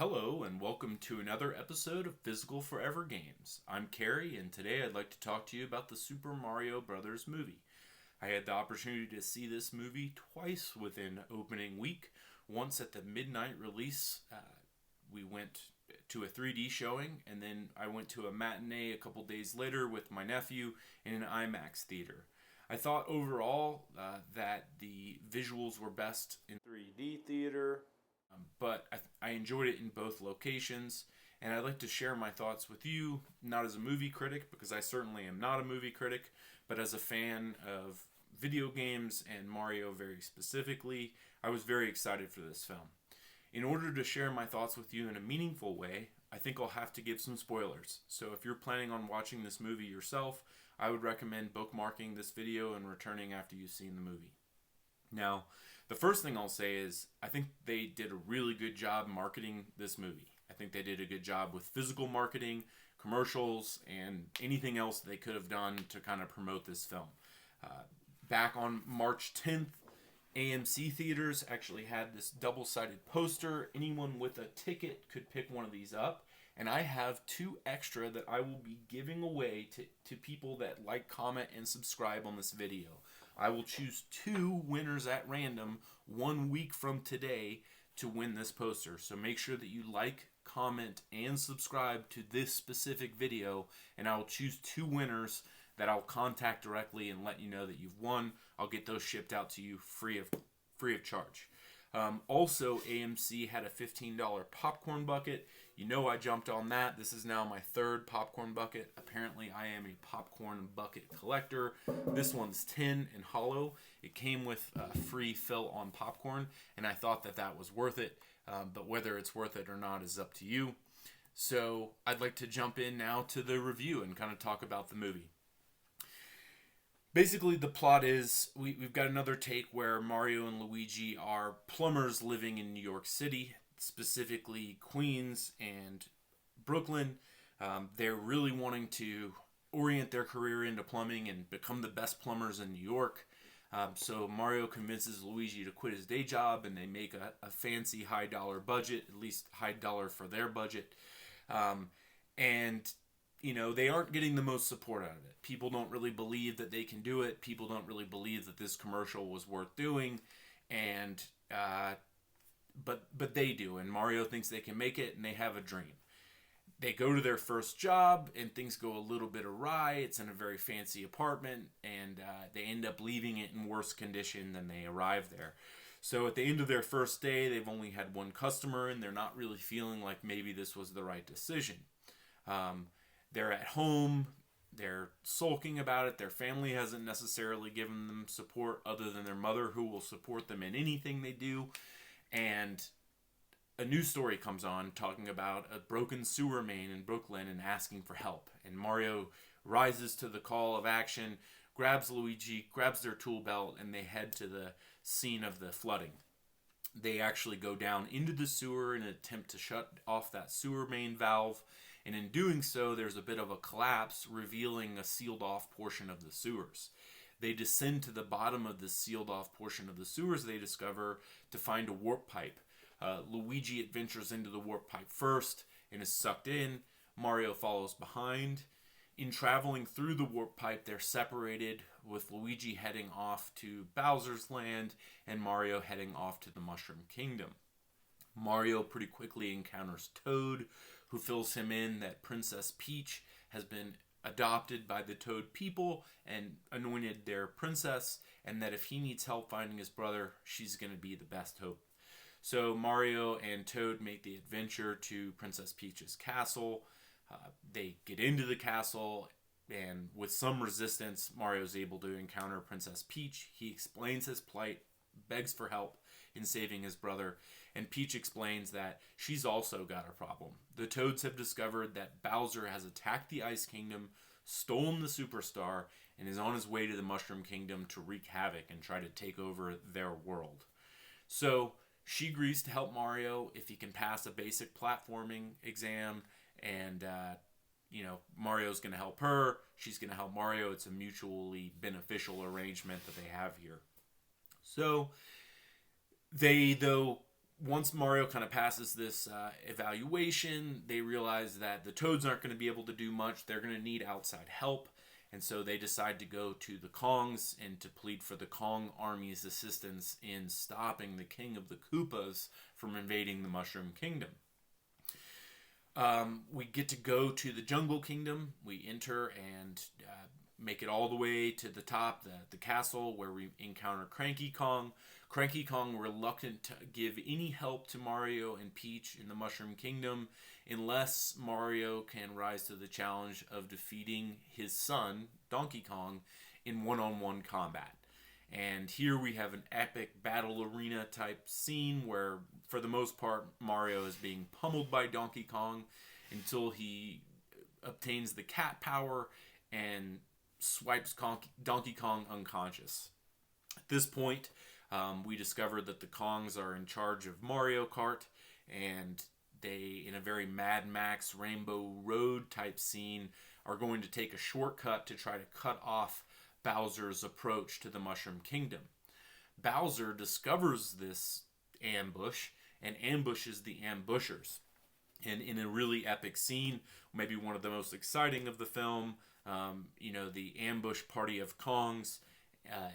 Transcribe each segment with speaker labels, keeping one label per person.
Speaker 1: Hello, and welcome to another episode of Physical Forever Games. I'm Carrie, and today I'd like to talk to you about the Super Mario Brothers movie. I had the opportunity to see this movie twice within opening week. Once at the midnight release, we went to a 3D showing, and then I went to a matinee a couple days later with my nephew in an IMAX theater. I thought overall that the visuals were best in 3D theater, but I enjoyed it in both locations, and I'd like to share my thoughts with you, not as a movie critic, because I certainly am not a movie critic, but as a fan of video games and Mario very specifically. I was very excited for this film. In order to share my thoughts with you in a meaningful way, I think I'll have to give some spoilers. So if you're planning on watching this movie yourself, I would recommend bookmarking this video and returning after you've seen the movie. Now, the first thing I'll say is I think they did a really good job marketing this movie. I think they did a good job with physical marketing, commercials, and anything else they could have done to kind of promote this film. Back on March 10th, AMC theaters actually had this double-sided poster. Anyone with a ticket could pick one of these up. And I have two extra that I will be giving away to people that like, comment, and subscribe on this video. I will choose two winners at random 1 week from today to win this poster. So make sure that you like, comment, and subscribe to this specific video, and I will choose two winners that I'll contact directly and let you know that you've won. I'll get those shipped out to you free of charge. Also, AMC had a $15 popcorn bucket. You know I jumped on that. This is now my third popcorn bucket. Apparently, I am a popcorn bucket collector. This one's tin and hollow. It came with a free fill on popcorn, and I thought that was worth it. But whether it's worth it or not is up to you. So I'd like to jump in now to the review and kind of talk about the movie. Basically, the plot is we've got another take where Mario and Luigi are plumbers living in New York City, specifically Queens and Brooklyn. They're really wanting to orient their career into plumbing and become the best plumbers in New York. So Mario convinces Luigi to quit his day job, and they make a fancy high-dollar budget, at least high dollar for their budget. And you know, they aren't getting the most support out of it. People don't really believe that they can do it. People don't really believe that this commercial was worth doing. And, but they do. And Mario thinks they can make it, and they have a dream. They go to their first job, and things go a little bit awry. It's in a very fancy apartment, and they end up leaving it in worse condition than they arrived there. So at the end of their first day, they've only had one customer, and they're not really feeling like maybe this was the right decision. They're at home, they're sulking about it, their family hasn't necessarily given them support other than their mother, who will support them in anything they do, and a news story comes on talking about a broken sewer main in Brooklyn and asking for help, and Mario rises to the call of action, grabs Luigi, grabs their tool belt, and they head to the scene of the flooding. They actually go down into the sewer in an attempt to shut off that sewer main valve, and in doing so, there's a bit of a collapse, revealing a sealed-off portion of the sewers. They descend to the bottom of the sealed-off portion of the sewers they discover to find a warp pipe. Luigi adventures into the warp pipe first and is sucked in. Mario follows behind. In traveling through the warp pipe, they're separated, with Luigi heading off to Bowser's Land and Mario heading off to the Mushroom Kingdom. Mario pretty quickly encounters Toad, who fills him in that Princess Peach has been adopted by the Toad people and anointed their princess, and that if he needs help finding his brother, she's going to be the best hope. So Mario and Toad make the adventure to Princess Peach's castle. They get into the castle, and with some resistance, Mario's able to encounter Princess Peach. He explains his plight, begs for help in saving his brother, and Peach explains that she's also got a problem. The Toads have discovered that Bowser has attacked the Ice Kingdom, stolen the Superstar, and is on his way to the Mushroom Kingdom to wreak havoc and try to take over their world. So she agrees to help Mario if he can pass a basic platforming exam, and Mario's going to help her. She's going to help Mario. It's a mutually beneficial arrangement that they have here. So they, though, once Mario kind of passes this evaluation, they realize that the Toads aren't going to be able to do much. They're going to need outside help. And so they decide to go to the Kongs and to plead for the Kong army's assistance in stopping the King of the Koopas from invading the Mushroom Kingdom. We get to go to the Jungle Kingdom. We enter and make it all the way to the top, the castle, where we encounter Cranky Kong. Cranky Kong reluctant to give any help to Mario and Peach in the Mushroom Kingdom unless Mario can rise to the challenge of defeating his son, Donkey Kong, in one-on-one combat. And here we have an epic battle arena type scene where, for the most part, Mario is being pummeled by Donkey Kong until he obtains the cat power and swipes Donkey Kong unconscious. At this point, we discover that the Kongs are in charge of Mario Kart, and they, in a very Mad Max Rainbow Road type scene, are going to take a shortcut to try to cut off Bowser's approach to the Mushroom Kingdom. Bowser discovers this ambush and ambushes the ambushers. And in a really epic scene, maybe one of the most exciting of the film, the ambush party of Kongs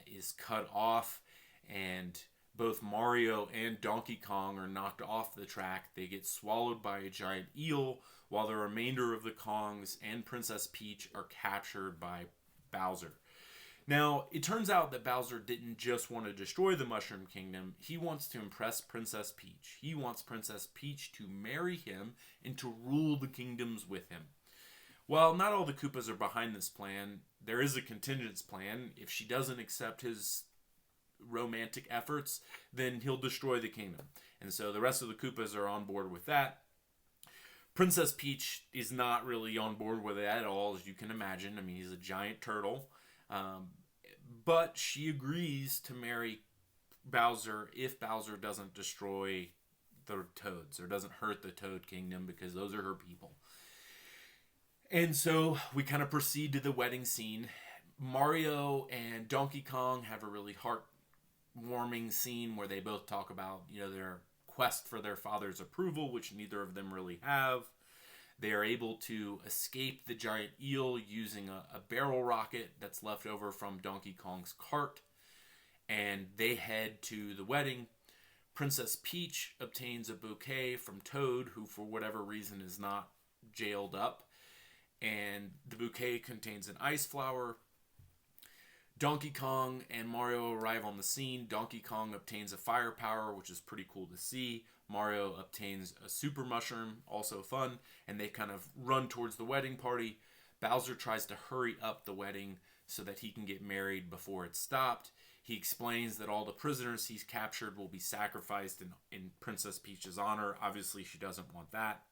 Speaker 1: is cut off, and both Mario and Donkey Kong are knocked off the track. They get swallowed by a giant eel, while the remainder of the Kongs and Princess Peach are captured by Bowser. Now, it turns out that Bowser didn't just want to destroy the Mushroom Kingdom. He wants to impress Princess Peach. He wants Princess Peach to marry him and to rule the kingdoms with him. While not all the Koopas are behind this plan, there is a contingent plan. If she doesn't accept his romantic efforts, then he'll destroy the kingdom. And so the rest of the Koopas are on board with that. Princess Peach is not really on board with it at all, as you can imagine. I mean, he's a giant turtle. But she agrees to marry Bowser if Bowser doesn't destroy the Toads or doesn't hurt the Toad Kingdom, because those are her people. And so we kind of proceed to the wedding scene. Mario and Donkey Kong have a really heartwarming scene where they both talk about, their quest for their father's approval, which neither of them really have. They are able to escape the giant eel using a barrel rocket that's left over from Donkey Kong's cart. And they head to the wedding. Princess Peach obtains a bouquet from Toad, who for whatever reason is not jailed up. And the bouquet contains an ice flower. Donkey Kong and Mario arrive on the scene. Donkey Kong obtains a fire power, which is pretty cool to see. Mario obtains a super mushroom, also fun, and they kind of run towards the wedding party. Bowser tries to hurry up the wedding so that he can get married before it's stopped. He explains that all the prisoners he's captured will be sacrificed in Princess Peach's honor. Obviously, she doesn't want that.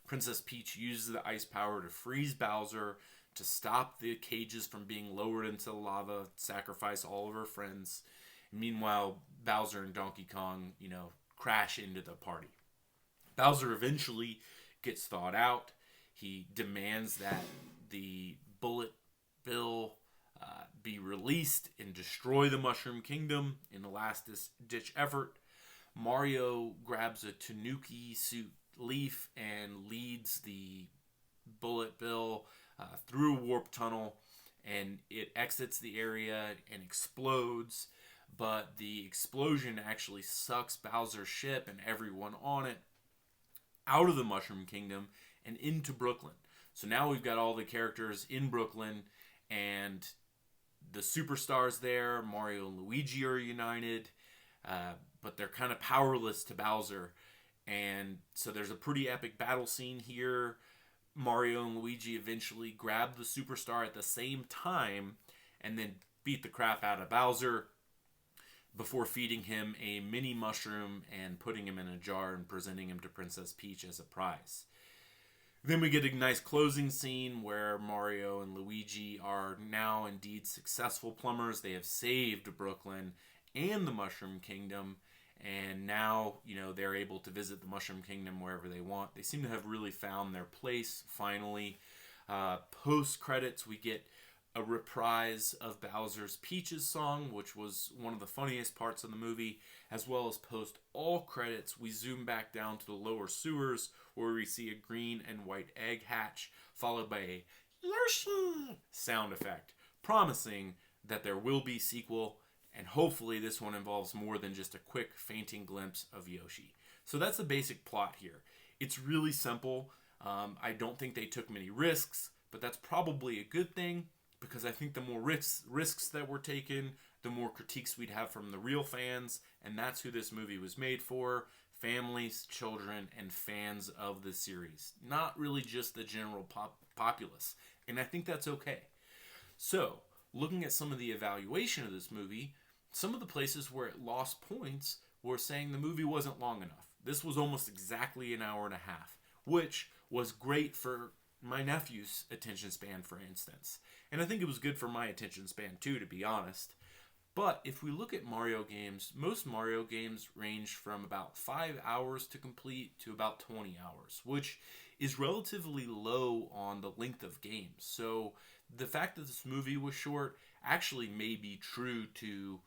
Speaker 1: Princess Peach uses the ice power to freeze Bowser, to stop the cages from being lowered into the lava, sacrifice all of her friends. Meanwhile, Bowser and Donkey Kong, crash into the party. Bowser eventually gets thawed out. He demands that the Bullet Bill be released and destroy the Mushroom Kingdom in a last-ditch effort. Mario grabs a Tanuki suit leaf and leads the Bullet Bill through a warp tunnel, and it exits the area and explodes. But the explosion actually sucks Bowser's ship and everyone on it out of the Mushroom Kingdom and into Brooklyn. So now we've got all the characters in Brooklyn, and the superstars there. Mario and Luigi are united, but they're kind of powerless to Bowser. And so there's a pretty epic battle scene here. Mario and Luigi eventually grab the superstar at the same time and then beat the crap out of Bowser before feeding him a mini mushroom and putting him in a jar and presenting him to Princess Peach as a prize. Then we get a nice closing scene where Mario and Luigi are now indeed successful plumbers. They have saved Brooklyn and the Mushroom Kingdom, and now, they're able to visit the Mushroom Kingdom wherever they want. They seem to have really found their place, finally. Post-credits, we get a reprise of Bowser's Peach's song, which was one of the funniest parts of the movie, as well as post all credits, we zoom back down to the lower sewers where we see a green and white egg hatch, followed by a Yoshi sound effect, promising that there will be sequel, and hopefully this one involves more than just a quick fainting glimpse of Yoshi. So that's the basic plot here. It's really simple. I don't think they took many risks, but that's probably a good thing, because I think the more risks that were taken, the more critiques we'd have from the real fans, and that's who this movie was made for: families, children, and fans of the series. Not really just the general populace, and I think that's okay. So, looking at some of the evaluation of this movie, some of the places where it lost points were saying the movie wasn't long enough. This was almost exactly an hour and a half, which was great for my nephew's attention span, for instance. And I think it was good for my attention span too, to be honest. But if we look at Mario games, most Mario games range from about 5 hours to complete to about 20 hours, which is relatively low on the length of games. So the fact that this movie was short actually may be true to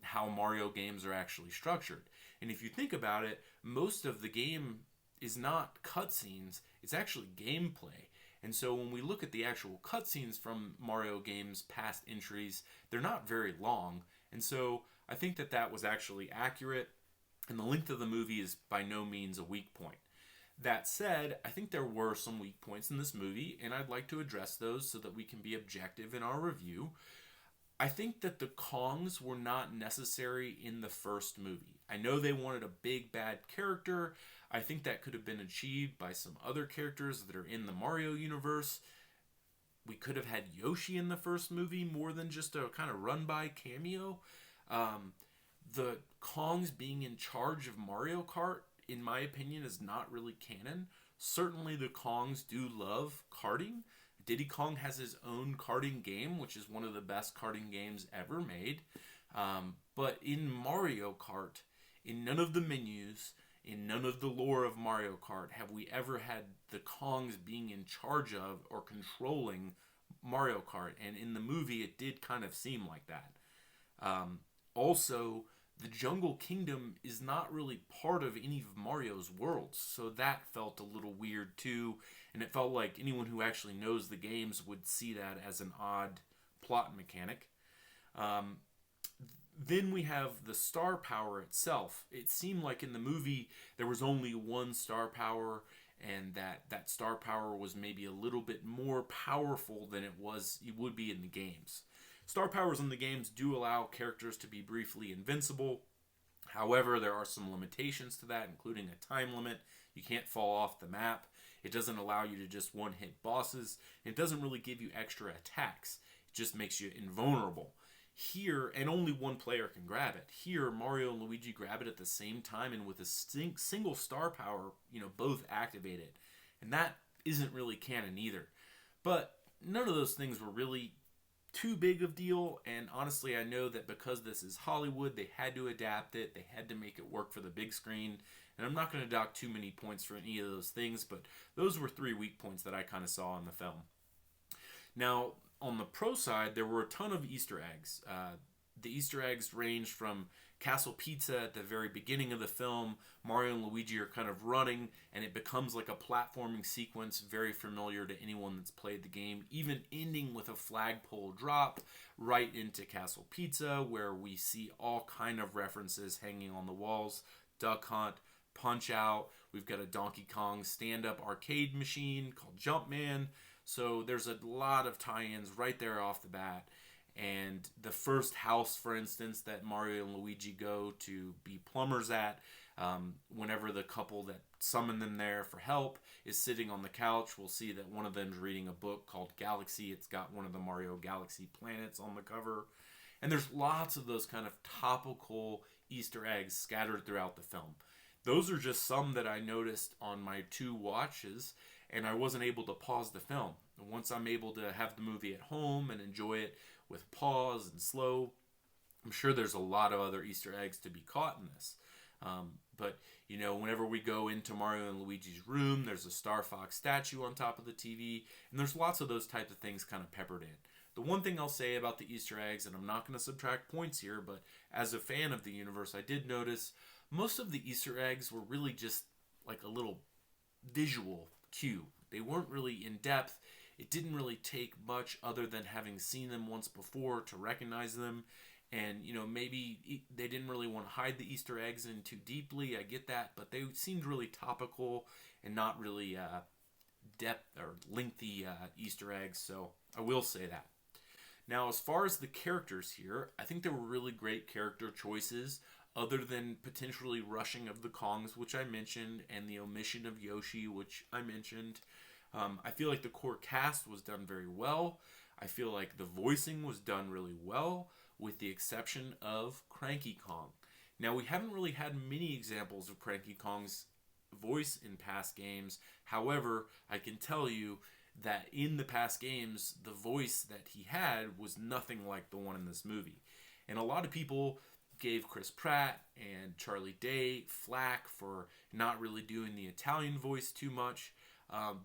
Speaker 1: how Mario games are actually structured. And if you think about it, most of the game is not cutscenes, it's actually gameplay. And so when we look at the actual cutscenes from Mario games' past entries, they're not very long. And so I think that that was actually accurate, and the length of the movie is by no means a weak point. That said, I think there were some weak points in this movie, and I'd like to address those so that we can be objective in our review. I think that the Kongs were not necessary in the first movie. I know they wanted a big bad character. I think that could have been achieved by some other characters that are in the Mario universe. We could have had Yoshi in the first movie more than just a kind of run-by cameo. The Kongs being in charge of Mario Kart, in my opinion, is not really canon. Certainly the Kongs do love karting. Diddy Kong has his own karting game, which is one of the best karting games ever made. But in Mario Kart, in none of the menus, in none of the lore of Mario Kart, have we ever had the Kongs being in charge of or controlling Mario Kart. And in the movie, it did kind of seem like that. Also, the Jungle Kingdom is not really part of any of Mario's worlds, so that felt a little weird too, and it felt like anyone who actually knows the games would see that as an odd plot mechanic. Then we have the star power itself. It seemed like in the movie there was only one star power, and that star power was maybe a little bit more powerful than it would be in the games. Star powers in the games do allow characters to be briefly invincible. However, there are some limitations to that, including a time limit. You can't fall off the map. It doesn't allow you to just one-hit bosses. It doesn't really give you extra attacks. It just makes you invulnerable. Here, and only one player can grab it. Here, Mario and Luigi grab it at the same time, and with a single star power, both activate it. And that isn't really canon either. But none of those things were really too big of a deal, and honestly, I know that because this is Hollywood, they had to adapt it, they had to make it work for the big screen, and I'm not going to dock too many points for any of those things, but those were 3 weak points that I kind of saw in the film. Now, on the pro side, there were a ton of Easter eggs. The Easter eggs ranged from Castle Pizza at the very beginning of the film. Mario and Luigi are kind of running, and it becomes like a platforming sequence very familiar to anyone that's played the game, even ending with a flagpole drop right into Castle Pizza, where we see all kind of references hanging on the walls. Duck Hunt, Punch-Out, we've got a Donkey Kong stand-up arcade machine called Jumpman. So there's a lot of tie-ins right there off the bat. And the first house, for instance, that Mario and Luigi go to be plumbers at, whenever the couple that summoned them there for help is sitting on the couch, we'll see that one of them is reading a book called Galaxy. It's got one of the Mario Galaxy planets on the cover. And there's lots of those kind of topical Easter eggs scattered throughout the film. Those are just some that I noticed on my 2 watches, and I wasn't able to pause the film. And once I'm able to have the movie at home and enjoy it with pause and slow, I'm sure there's a lot of other Easter eggs to be caught in this. But, whenever we go into Mario and Luigi's room, there's a Star Fox statue on top of the TV, and there's lots of those types of things kind of peppered in. The one thing I'll say about the Easter eggs, and I'm not going to subtract points here, but as a fan of the universe, I did notice most of the Easter eggs were really just like a little visual cue. They weren't really in depth. It didn't really take much other than having seen them once before to recognize them. And, maybe they didn't really want to hide the Easter eggs in too deeply. I get that. But they seemed really topical and not really depth or lengthy Easter eggs. So I will say that. Now, as far as the characters here, I think there were really great character choices, other than potentially rushing of the Kongs, which I mentioned, and the omission of Yoshi, which I mentioned. I feel like the core cast was done very well. I feel like the voicing was done really well, with the exception of Cranky Kong. Now, we haven't really had many examples of Cranky Kong's voice in past games. However, I can tell you that in the past games, the voice that he had was nothing like the one in this movie. And a lot of people gave Chris Pratt and Charlie Day flack for not really doing the Italian voice too much.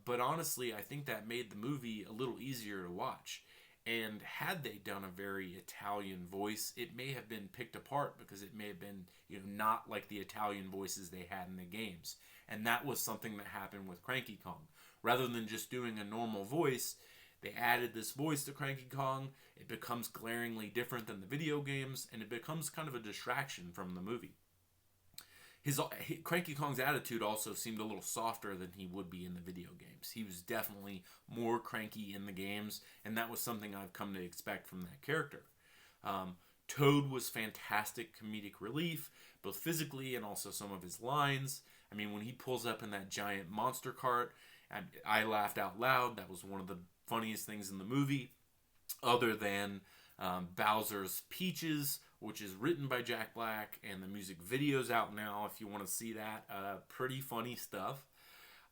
Speaker 1: But honestly, I think that made the movie a little easier to watch. And had they done a very Italian voice, it may have been picked apart because it may have been, not like the Italian voices they had in the games. And that was something that happened with Cranky Kong. Rather than just doing a normal voice, they added this voice to Cranky Kong. It becomes glaringly different than the video games, and it becomes kind of a distraction from the movie. Cranky Kong's attitude also seemed a little softer than he would be in the video games. He was definitely more cranky in the games, and that was something I've come to expect from that character. Toad was fantastic comedic relief, both physically and also some of his lines. I mean, when he pulls up in that giant monster cart, I laughed out loud. That was one of the funniest things in the movie, other than Bowser's Peaches, which is written by Jack Black, and the music video's out now if you want to see that. Pretty funny stuff.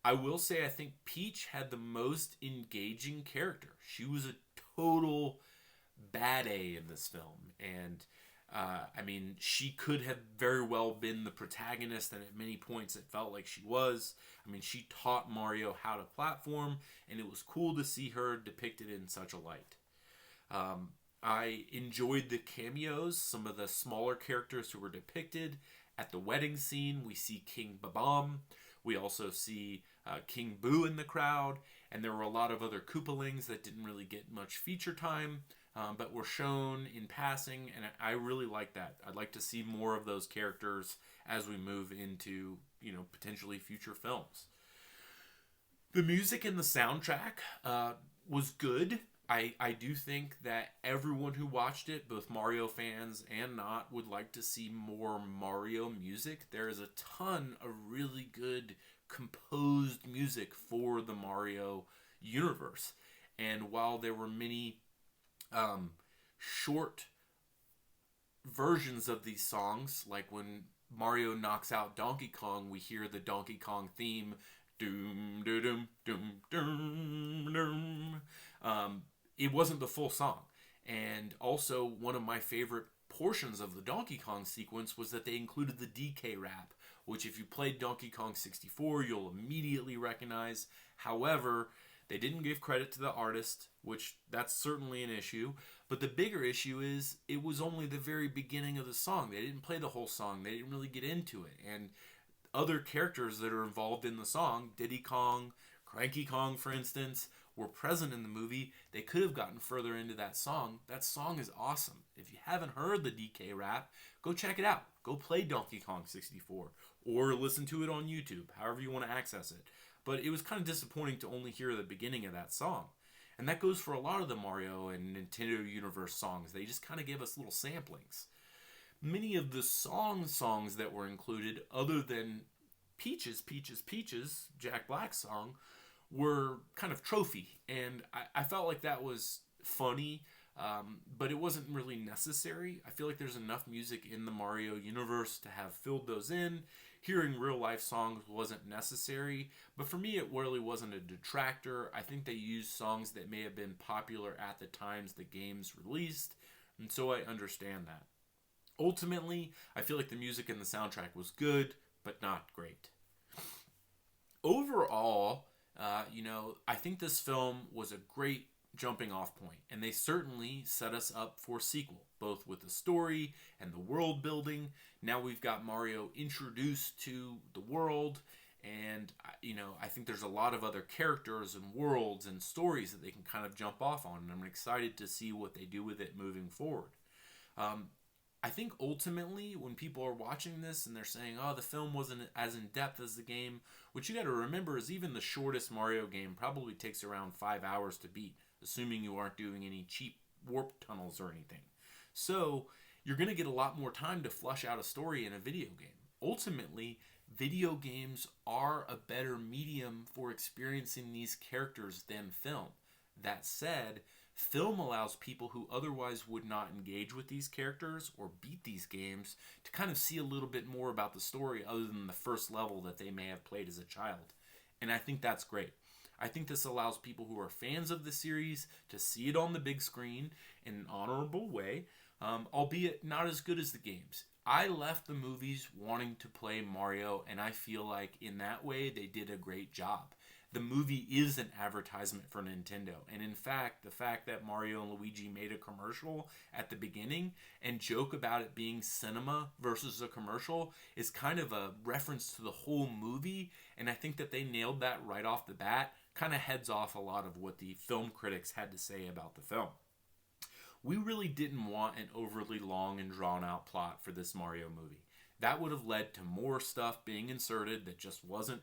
Speaker 1: I will say I think Peach had the most engaging character. She was a total bad A in this film, and she could have very well been the protagonist, and at many points it felt like she was. She taught Mario how to platform, and it was cool to see her depicted in such a light. I enjoyed the cameos, some of the smaller characters who were depicted. At the wedding scene, we see King Babam. We also see King Boo in the crowd, and there were a lot of other Koopalings that didn't really get much feature time, but were shown in passing, and I really like that. I'd like to see more of those characters as we move into, potentially future films. The music and the soundtrack was good. I do think that everyone who watched it, both Mario fans and not, would like to see more Mario music. There is a ton of really good composed music for the Mario universe. And while there were many short versions of these songs, like when Mario knocks out Donkey Kong, we hear the Donkey Kong theme, doom, doom, doom, doom, doom. It wasn't the full song. And also, one of my favorite portions of the Donkey Kong sequence was that they included the DK rap, which if you played Donkey Kong 64, you'll immediately recognize. However, they didn't give credit to the artist, which that's certainly an issue. But the bigger issue is it was only the very beginning of the song. They didn't play the whole song. They didn't really get into it. And other characters that are involved in the song, Diddy Kong, Cranky Kong, for instance, were present in the movie. They could have gotten further into that song. That song is awesome. If you haven't heard the DK rap, go check it out. Go play Donkey Kong 64 or listen to it on YouTube, however you want to access it. But it was kind of disappointing to only hear the beginning of that song. And that goes for a lot of the Mario and Nintendo Universe songs. They just kind of give us little samplings. Many of the songs that were included, other than Peaches, Peaches, Peaches, Jack Black's song, were kind of trophy. And I felt like that was funny, but it wasn't really necessary. I feel like there's enough music in the Mario universe to have filled those in. Hearing real life songs wasn't necessary, but for me it really wasn't a detractor. I think they used songs that may have been popular at the times the games released, and so I understand that. Ultimately, I feel like the music and the soundtrack was good, but not great. Overall, I think this film was a great jumping off point, and they certainly set us up for sequel, both with the story and the world building. Now we've got Mario introduced to the world, and I think there's a lot of other characters and worlds and stories that they can kind of jump off on, and I'm excited to see what they do with it moving forward. I think ultimately, when people are watching this and they're saying, oh, the film wasn't as in-depth as the game, what you got to remember is even the shortest Mario game probably takes around 5 hours to beat, assuming you aren't doing any cheap warp tunnels or anything. So, you're going to get a lot more time to flush out a story in a video game. Ultimately, video games are a better medium for experiencing these characters than film. That said, film allows people who otherwise would not engage with these characters or beat these games to kind of see a little bit more about the story other than the first level that they may have played as a child. And I think that's great. I think this allows people who are fans of the series to see it on the big screen in an honorable way, albeit not as good as the games. I left the movies wanting to play Mario, and I feel like in that way they did a great job. The movie is an advertisement for Nintendo. And in fact, the fact that Mario and Luigi made a commercial at the beginning and joke about it being cinema versus a commercial is kind of a reference to the whole movie. And I think that they nailed that right off the bat. Kind of heads off a lot of what the film critics had to say about the film. We really didn't want an overly long and drawn out plot for this Mario movie. That would have led to more stuff being inserted that just wasn't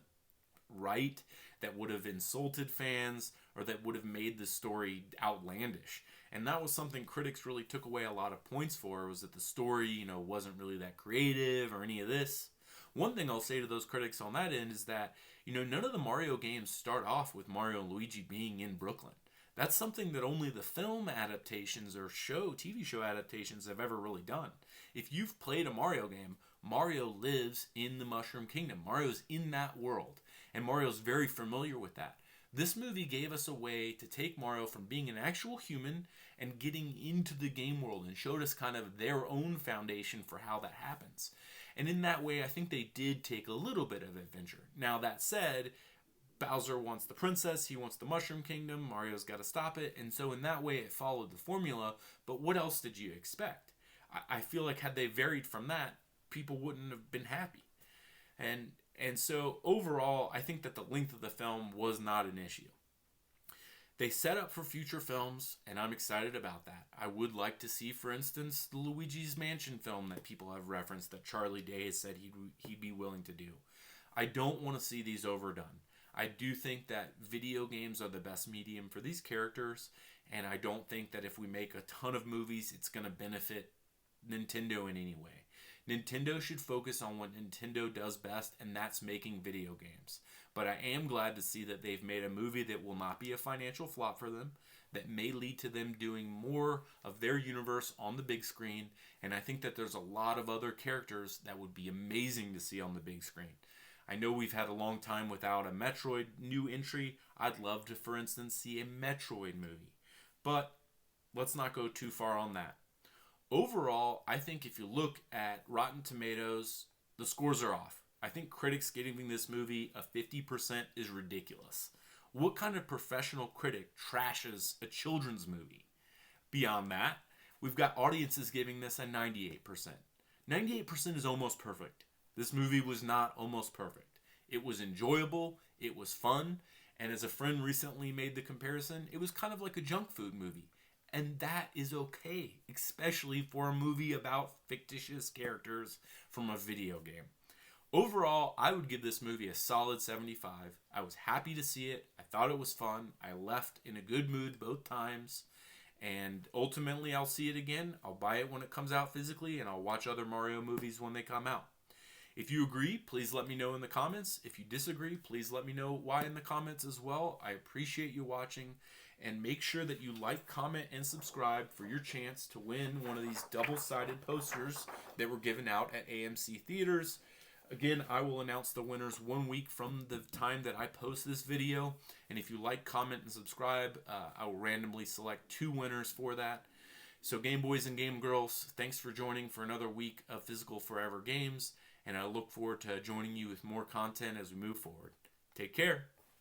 Speaker 1: right, that would have insulted fans, or that would have made the story outlandish. And that was something critics really took away a lot of points for, was that the story, wasn't really that creative or any of this. One thing I'll say to those critics on that end is that, none of the Mario games start off with Mario and Luigi being in Brooklyn. That's something that only the film adaptations or TV show adaptations have ever really done. If you've played a Mario game, Mario lives in the Mushroom Kingdom. Mario's in that world, and Mario's very familiar with that. This movie gave us a way to take Mario from being an actual human and getting into the game world, and showed us kind of their own foundation for how that happens. And in that way, I think they did take a little bit of adventure. Now, that said, Bowser wants the princess, he wants the Mushroom Kingdom, Mario's got to stop it, and so in that way it followed the formula, but what else did you expect? I feel like had they varied from that, people wouldn't have been happy. And so overall, I think that the length of the film was not an issue. They set up for future films, and I'm excited about that. I would like to see, for instance, the Luigi's Mansion film that people have referenced that Charlie Day has said he'd be willing to do. I don't want to see these overdone. I do think that video games are the best medium for these characters, and I don't think that if we make a ton of movies, it's going to benefit Nintendo in any way. Nintendo should focus on what Nintendo does best, and that's making video games. But I am glad to see that they've made a movie that will not be a financial flop for them, that may lead to them doing more of their universe on the big screen, and I think that there's a lot of other characters that would be amazing to see on the big screen. I know we've had a long time without a Metroid new entry. I'd love to, for instance, see a Metroid movie. But let's not go too far on that. Overall, I think if you look at Rotten Tomatoes, the scores are off. I think critics giving this movie a 50% is ridiculous. What kind of professional critic trashes a children's movie? Beyond that, we've got audiences giving this a 98%. 98% is almost perfect. This movie was not almost perfect. It was enjoyable, it was fun, and as a friend recently made the comparison, it was kind of like a junk food movie. And that is okay, especially for a movie about fictitious characters from a video game. Overall, I would give this movie a solid 75. I was happy to see it. I thought it was fun. I left in a good mood both times. And ultimately, I'll see it again. I'll buy it when it comes out physically, and I'll watch other Mario movies when they come out. If you agree, please let me know in the comments. If you disagree, please let me know why in the comments as well. I appreciate you watching. And make sure that you like, comment, and subscribe for your chance to win one of these double-sided posters that were given out at AMC Theaters. Again, I will announce the winners 1 week from the time that I post this video. And if you like, comment, and subscribe, I will randomly select 2 winners for that. So Game Boys and Game Girls, thanks for joining for another week of Physical Forever Games. And I look forward to joining you with more content as we move forward. Take care.